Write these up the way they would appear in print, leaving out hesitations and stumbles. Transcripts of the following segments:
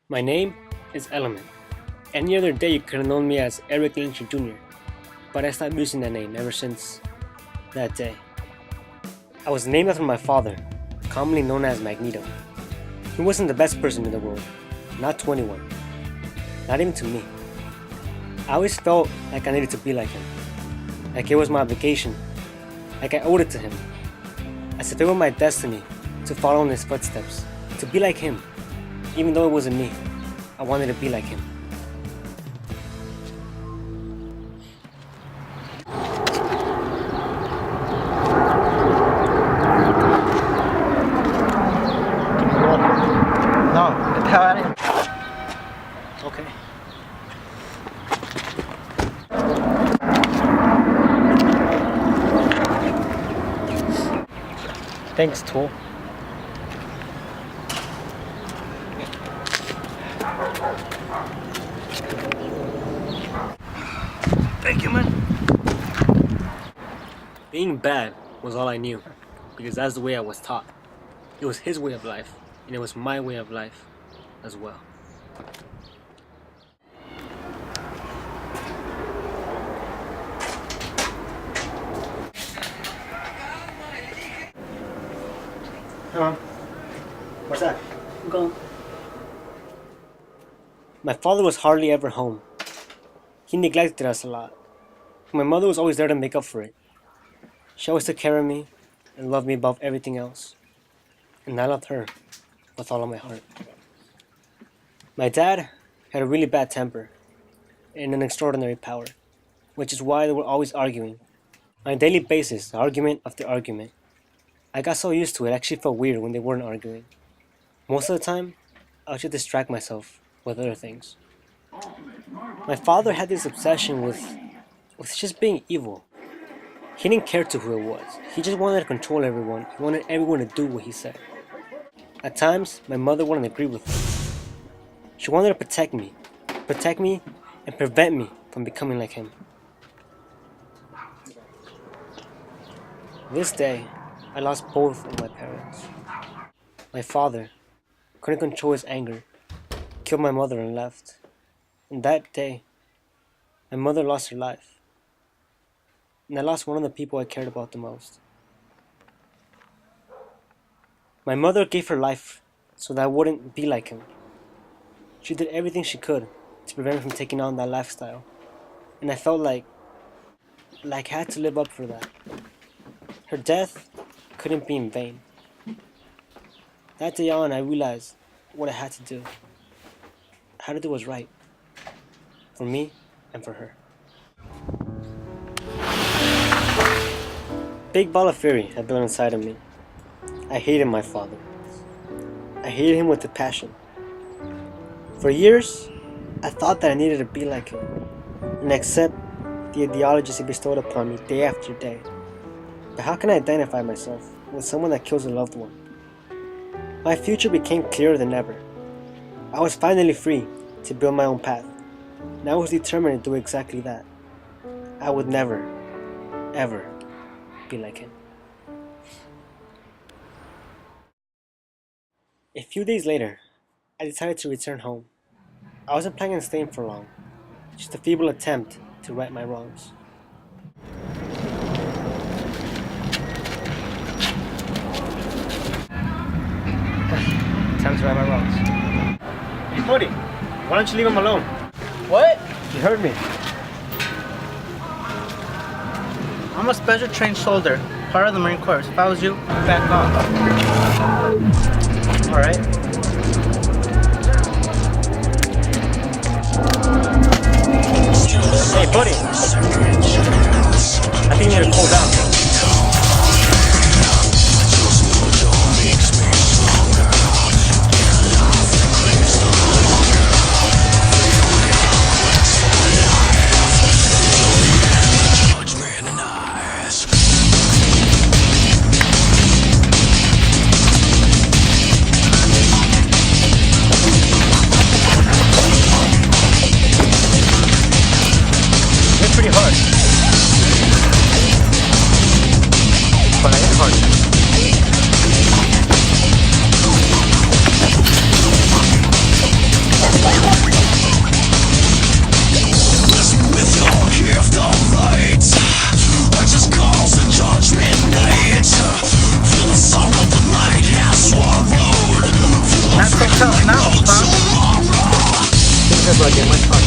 My name is Element. Any other day you could have known me as Eric Lynch Jr., but I stopped using that name ever since that day. I was named after my father, commonly known as Magneto. He wasn't the best person in the world, not to anyone, not even to me. I always felt like I needed to be like him, like it was my obligation, like I owed it to him, as if it were my destiny to follow in his footsteps, to be like him. Even though it wasn't me, I wanted to be like him. No, get the hell out of here. Okay. Thanks, tool. Thank you, man. Being bad was all I knew, because that's the way I was taught. It was his way of life, and it was my way of life as well. Hey, Mom. What's that? Go. My father was hardly ever home. He neglected us a lot. My mother was always there to make up for it. She always took care of me and loved me above everything else. And I loved her with all of my heart. My dad had a really bad temper and an extraordinary power, which is why they were always arguing. On a daily basis, argument after argument. I got so used to it, I actually felt weird when they weren't arguing. Most of the time, I would just distract myself with other things. My father had this obsession with just being evil. He didn't care to who it was. He just wanted to control everyone. He wanted everyone to do what he said. At times, my mother wouldn't agree with him. She wanted to protect me and prevent me from becoming like him. This day, I lost both of my parents. My father couldn't control his anger, killed my mother and left. And that day, my mother lost her life. And I lost one of the people I cared about the most. My mother gave her life so that I wouldn't be like him. She did everything she could to prevent me from taking on that lifestyle. And I felt like I had to live up for that. Her death couldn't be in vain. That day on, I realized what I had to do. I had to do what's right. For me and for her. Big ball of fury had built inside of me. I hated my father. I hated him with a passion. For years, I thought that I needed to be like him and accept the ideologies he bestowed upon me day after day. But how can I identify myself with someone that kills a loved one? My future became clearer than ever. I was finally free to build my own path, and I was determined to do exactly that. I would never, ever be like him. A few days later, I decided to return home. I wasn't planning on staying for long, just a feeble attempt to right my wrongs. Time to right my wrongs. Hey, buddy, why don't you leave him alone? What? You heard me. I'm a special trained soldier, part of the Marine Corps. If I was you, back off. Alright. Hey, buddy. I think you need to cool down. Pretty hard. That's what I get my car.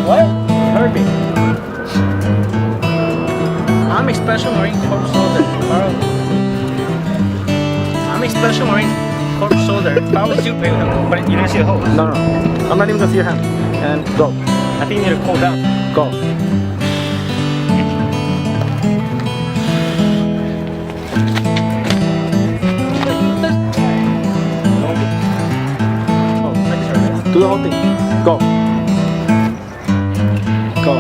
What? Herbie. I'm a Special Marine Corps soldier. I'm a Special Marine Corps soldier. If I was you, baby, but you didn't see the hole. No, no. I'm not even gonna see your hand. And go. I think you need to cool down. Go. Do the whole thing. Go. Go.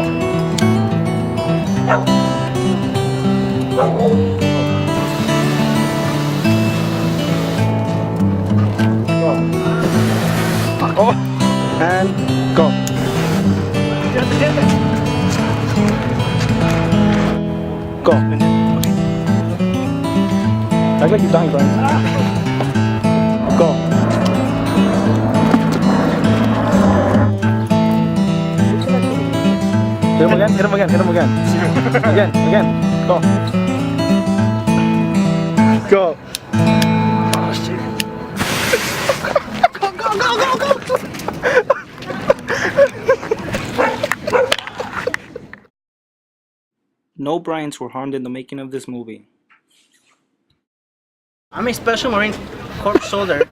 Oh, and go. Go. Act like you're dying, Brian. Go. Hit him again, hit him again, hit him again. Again. Go. Go. Oh, shit. Go. No Bryants were harmed in the making of this movie. I'm a Special Marine Corps soldier.